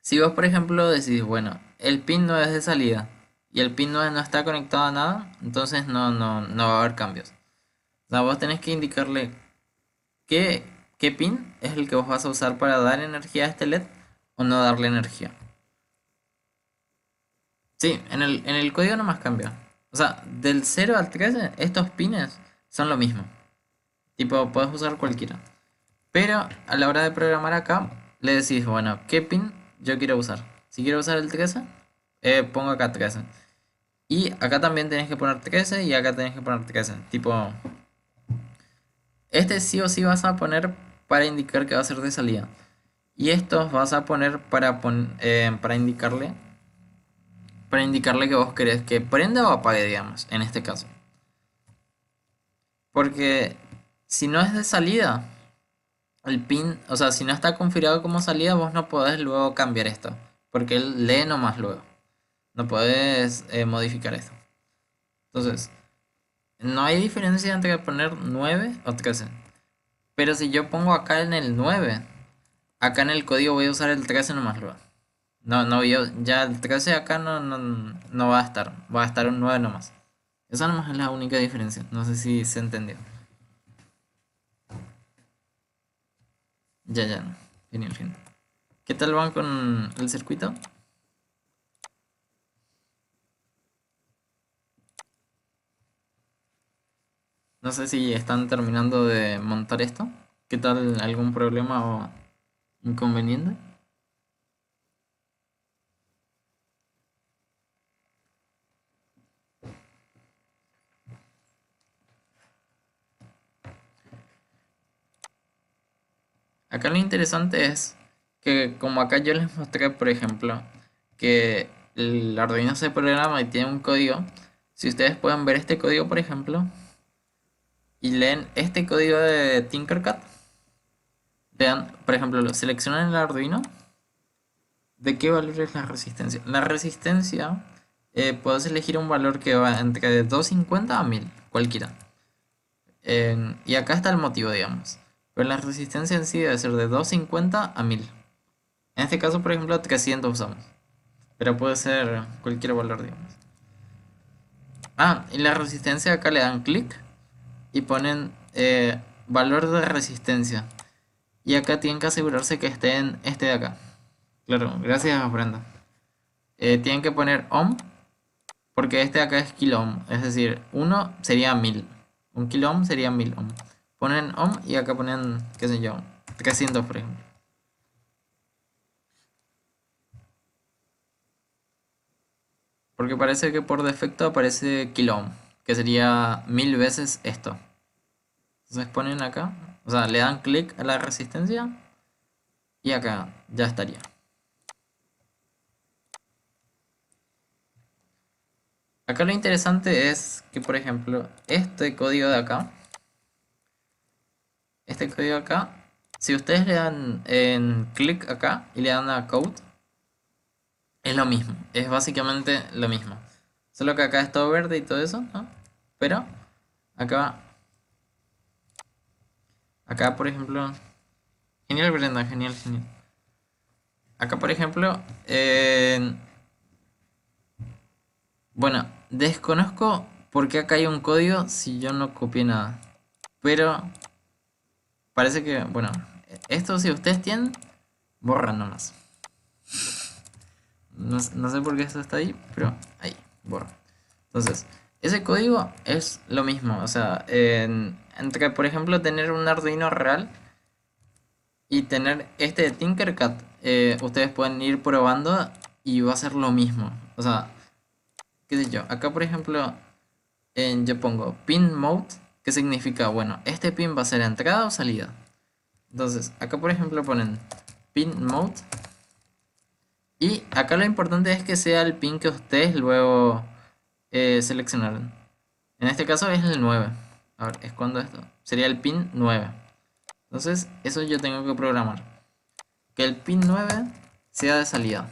Si vos, por ejemplo, decís, bueno, el pin 9 es de salida y el pin 9 no está conectado a nada, entonces no va a haber cambios. O sea, vos tenés que indicarle qué, qué pin es el que vos vas a usar para dar energía a este LED o no darle energía. Sí, en el código no más cambia. O sea, del 0 al 13, estos pines son lo mismo. Tipo, puedes usar cualquiera. Pero a la hora de programar acá, le decís, bueno, ¿qué pin yo quiero usar? Si quiero usar el 13, pongo acá 13. Y acá también tenés que poner 13 y acá tenés que poner 13. Tipo, este sí o sí vas a poner para indicar que va a ser de salida. Y estos vas a poner para indicarle que vos querés que prenda o apague, digamos, en este caso. Porque si no es de salida, el pin, o sea, si no está configurado como salida, vos no podés luego cambiar esto. Porque él lee nomás luego. No podés modificar esto. Entonces, no hay diferencia entre poner 9 o 13. Pero si yo pongo acá en el 9, acá en el código voy a usar el 13 nomás luego. No, ya el 13 acá no va a estar. Va a estar un 9 nomás. Esa nomás es la única diferencia. No sé si se entendió. Ya. Genial, genial. ¿Qué tal van con el circuito? No sé si están terminando de montar esto. ¿Qué tal? ¿Algún problema o inconveniente? Acá lo interesante es que como acá yo les mostré, por ejemplo, que el Arduino se programa y tiene un código. Si ustedes pueden ver este código, por ejemplo, y leen este código de Tinkercad, vean, por ejemplo, seleccionan el Arduino. ¿De qué valor es la resistencia? La resistencia, puedes elegir un valor que va entre de 250 a 1000, cualquiera. Y acá está el motivo, digamos. Pero la resistencia en sí debe ser de 250 a 1000. En este caso, por ejemplo, 300 usamos. Pero puede ser cualquier valor, digamos. Ah, y la resistencia acá le dan clic y ponen valor de resistencia. Y acá tienen que asegurarse que esté en este de acá. Claro, gracias, Brenda. Tienen que poner ohm, porque este de acá es kilo ohm. Es decir, uno sería 1000. Un kilo ohm sería 1000 ohm. Ponen ohm y acá ponen, qué sé yo, 300 por ejemplo. Porque parece que por defecto aparece kilo ohm, que sería 1000 veces esto. Entonces ponen acá, o sea, le dan clic a la resistencia y acá ya estaría. Acá lo interesante es que, por ejemplo, este código de acá Si ustedes le dan en clic acá y le dan a code, es lo mismo, es básicamente lo mismo. Solo que acá es todo verde y todo eso, ¿no? Pero acá, acá por ejemplo, genial Brenda, genial, genial. Acá por ejemplo, bueno, desconozco por qué acá hay un código si yo no copié nada. Pero parece que, bueno, esto si ustedes tienen, borran nomás. No sé por qué esto está ahí, pero ahí, borra. Entonces, ese código es lo mismo. O sea, entre, por ejemplo, tener un Arduino real y tener este de Tinkercad, ustedes pueden ir probando y va a ser lo mismo. O sea, qué sé yo. Acá, por ejemplo, yo pongo pin mode, que significa, bueno, este pin va a ser entrada o salida. Entonces, acá, por ejemplo, ponen pin mode. Y acá lo importante es que sea el pin que ustedes luego seleccionaron. En este caso es el 9. A ver, es cuando esto. Sería el pin 9. Entonces, eso yo tengo que programar. Que el pin 9 sea de salida.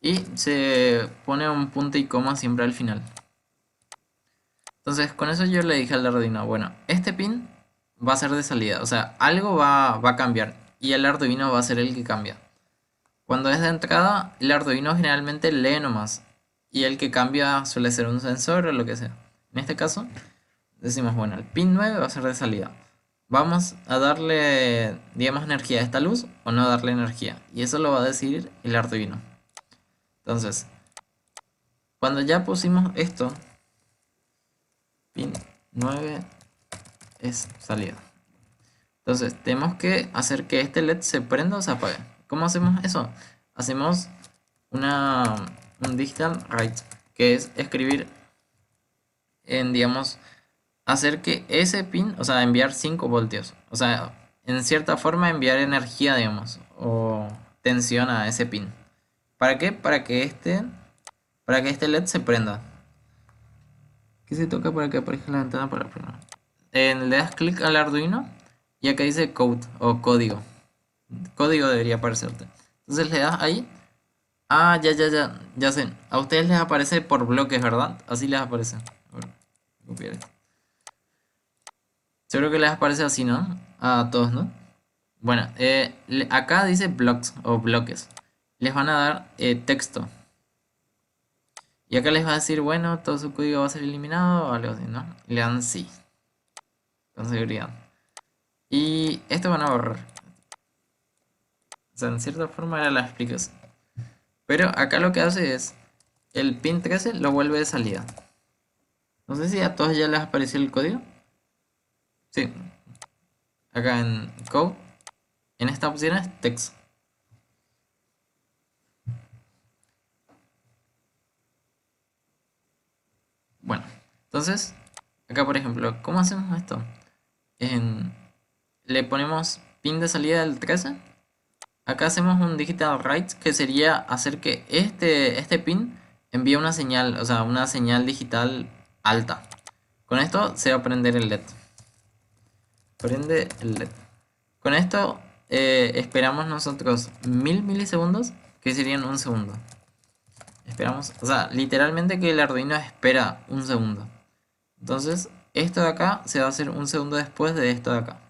Y se pone un punto y coma siempre al final. Entonces, con eso yo le dije al Arduino, bueno, este pin va a ser de salida. O sea, algo va a cambiar. Y el Arduino va a ser el que cambia. Cuando es de entrada, el Arduino generalmente lee nomás. Y el que cambia suele ser un sensor o lo que sea. En este caso, decimos, bueno, el pin 9 va a ser de salida. Vamos a darle, digamos, energía a esta luz o no darle energía. Y eso lo va a decidir el Arduino. Entonces, cuando ya pusimos esto, pin 9 es salida. Entonces, tenemos que hacer que este LED se prenda o se apague. ¿Cómo hacemos eso? Hacemos un digital write, que es escribir en, digamos, hacer que ese pin, o sea, enviar 5 voltios. O sea, en cierta forma enviar energía, digamos, o tensión a ese pin. ¿Para qué? Para que este LED se prenda. ¿Qué se toca para que aparezca la ventana para prender? Le das clic al Arduino y acá dice code o código. Código debería aparecerte. Entonces le das ahí. Ah, ya sé. A ustedes les aparece por bloques, ¿verdad? Así les aparece. A ver, copiar esto. Seguro que les aparece así, ¿no? A todos, ¿no? Bueno, acá dice blocks o bloques. Les van a dar texto. Y acá les va a decir, bueno, todo su código va a ser eliminado o algo así, ¿no? Y le dan sí. Con seguridad. Y esto van a borrar. O sea, en cierta forma era la explicación. Pero acá lo que hace es, el pin 13 lo vuelve de salida. No sé si a todos ya les apareció el código. Sí. Acá en code, en esta opción es text. Bueno, entonces, acá por ejemplo, ¿cómo hacemos esto? Le ponemos pin de salida del 13. Acá hacemos un digital write, que sería hacer que este pin envíe una señal, o sea, una señal digital alta. Con esto se va a prender el LED. Prende el LED. Con esto esperamos nosotros 1000 milisegundos, que serían un segundo. Esperamos, o sea, literalmente que el Arduino espera un segundo. Entonces, esto de acá se va a hacer un segundo después de esto de acá.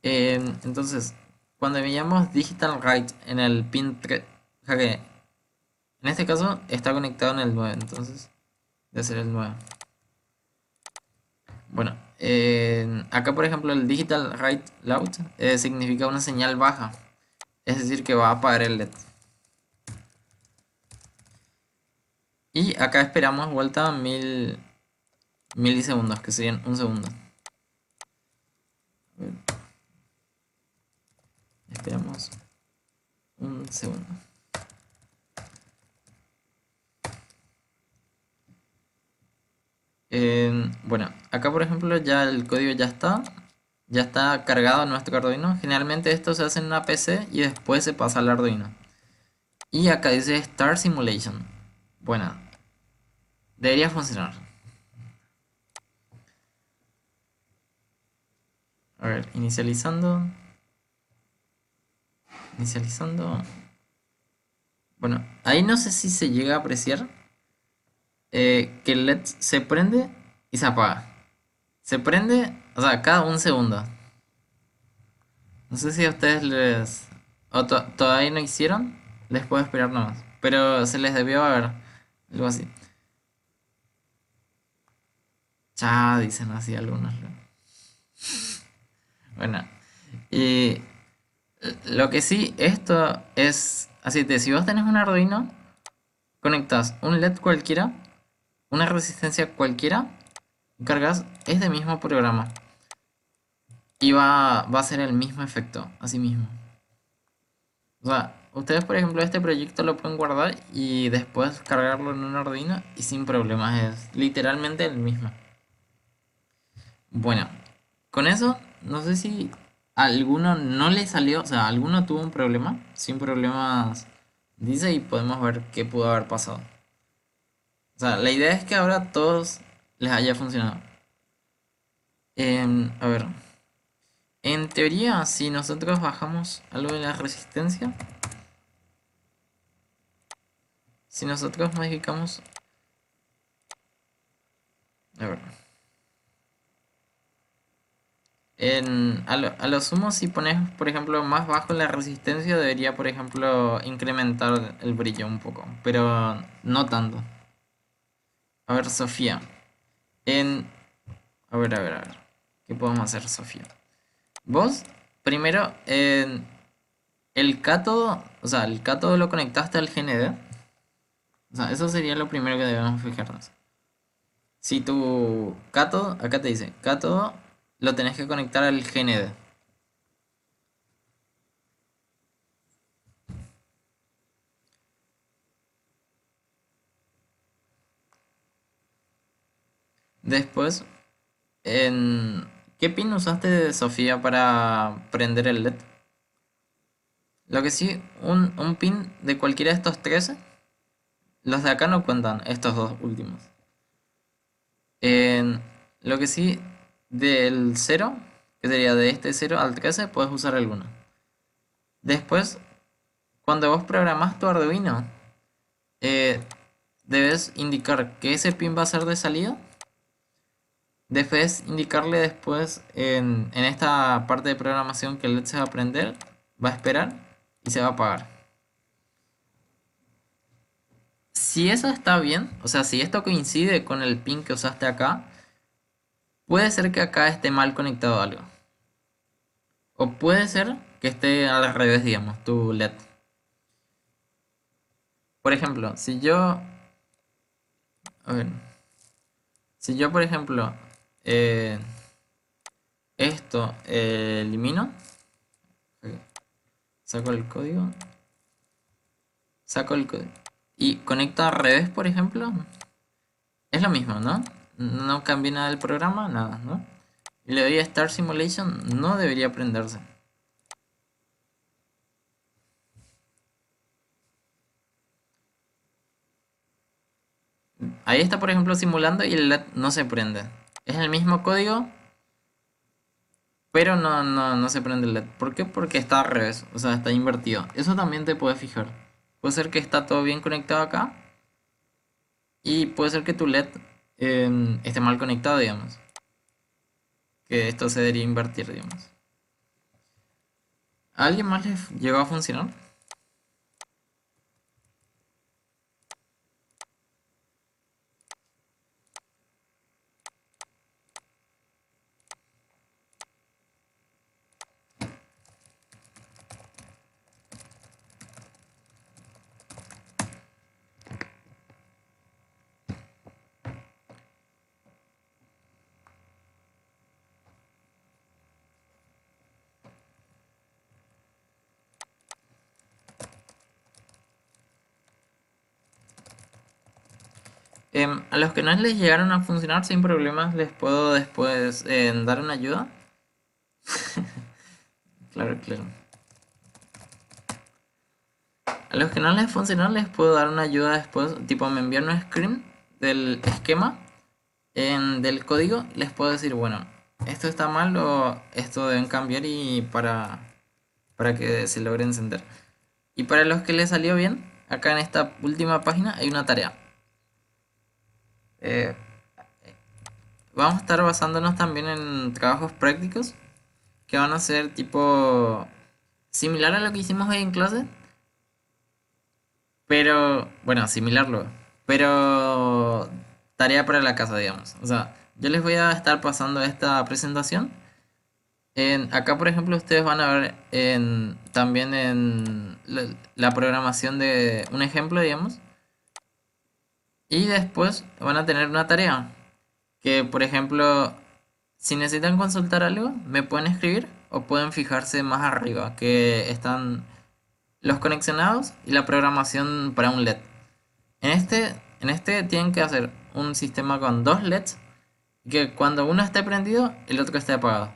Entonces, cuando enviamos digital write en el pin 3, o sea que en este caso está conectado en el 9, entonces debe ser el 9. Bueno, acá por ejemplo el digital write loud significa una señal baja, es decir que va a apagar el LED. Y acá esperamos vuelta 1000 milisegundos, que serían un segundo. Esperamos un segundo. Bueno, acá por ejemplo ya el código ya está cargado en nuestro Arduino. Generalmente esto se hace en una PC y después se pasa al Arduino. Y acá dice Start Simulation. Bueno, debería funcionar. A ver, inicializando. Inicializando. Bueno, ahí no sé si se llega a apreciar que el LED se prende y se apaga. Se prende, o sea, cada un segundo. No sé si a ustedes les... o todavía no hicieron, les puedo esperar nomás. Pero se les debió haber algo así. Ya, dicen así algunos. Bueno, y lo que sí, esto es así de si vos tenés un Arduino, conectas un LED cualquiera, una resistencia cualquiera, cargas este mismo programa y va a ser el mismo efecto, así mismo. O sea, ustedes por ejemplo este proyecto lo pueden guardar y después cargarlo en un Arduino y sin problemas, es literalmente el mismo. Bueno, con eso no sé si a alguno no le salió, o sea, alguno tuvo un problema, sin problemas dice y podemos ver qué pudo haber pasado. O sea, la idea es que ahora a todos les haya funcionado. A ver, en teoría si nosotros bajamos algo de la resistencia, si nosotros modificamos, a ver, a lo sumo si pones por ejemplo más bajo la resistencia debería por ejemplo incrementar el brillo un poco, pero no tanto. A ver, Sofía, en... a ver, ¿qué podemos hacer, Sofía? Vos, primero, en el cátodo, o sea, el cátodo lo conectaste al GND. O sea, eso sería lo primero que debemos fijarnos. Si tu cátodo, acá te dice, cátodo lo tenés que conectar al GND. Después, en... ¿qué pin usaste, Sofía, para prender el LED? Lo que sí, un pin de cualquiera de estos tres, los de acá no cuentan, estos dos últimos. En, lo que sí, del cero, que sería de este 0 al 13, puedes usar alguno. Después, cuando vos programás tu Arduino, eh, debes indicar que ese pin va a ser de salida. Debes indicarle después en esta parte de programación que el LED se va a prender, va a esperar y se va a apagar. Si eso está bien, o sea, si esto coincide con el pin que usaste acá, puede ser que acá esté mal conectado algo. O puede ser que esté al revés, digamos, tu LED. Por ejemplo, si yo... A ver, si yo, por ejemplo, eh, esto elimino, saco el código, saco el código y conecto al revés, por ejemplo, es lo mismo, ¿no? No cambia nada del programa, nada, ¿no? Y le doy a Start Simulation, no debería prenderse. Ahí está, por ejemplo, simulando y el LED no se prende. Es el mismo código, pero no se prende el LED. ¿Por qué? Porque está al revés, o sea, está invertido. Eso también te puedes fijar. Puede ser que está todo bien conectado acá y puede ser que tu LED esté mal conectado, digamos. Que esto se debería invertir, digamos. ¿A alguien más le llegó a funcionar? A los que no les llegaron a funcionar sin problemas, les puedo después dar una ayuda. Claro, claro. A los que no les funcionó, les puedo dar una ayuda después. Tipo, me envían un screen del esquema del código. Les puedo decir, bueno, ¿esto está mal o esto deben cambiar y para que se logre encender? Y para los que les salió bien, acá en esta última página hay una tarea. Eh, Vamos a estar basándonos también en trabajos prácticos que van a ser tipo similar a lo que hicimos hoy en clase, pero bueno, similar luego, pero tarea para la casa, digamos. O sea, yo les voy a estar pasando esta presentación. Acá, por ejemplo, ustedes van a ver también en la programación de un ejemplo, digamos, y después van a tener una tarea que, por ejemplo, si necesitan consultar algo, me pueden escribir o pueden fijarse más arriba, que están los conexionados y la programación para un LED. En este tienen que hacer un sistema con dos LEDs, que cuando uno esté prendido, el otro esté apagado.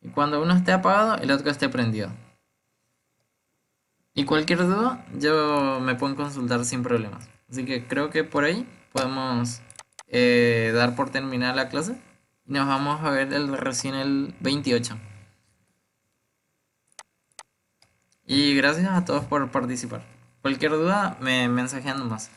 Y cuando uno esté apagado, el otro esté prendido. Y cualquier duda, yo me pueden consultar sin problemas. Así que creo que por ahí podemos dar por terminada la clase. Y nos vamos a ver recién el 28. Y gracias a todos por participar. Cualquier duda, me mensajean nomás.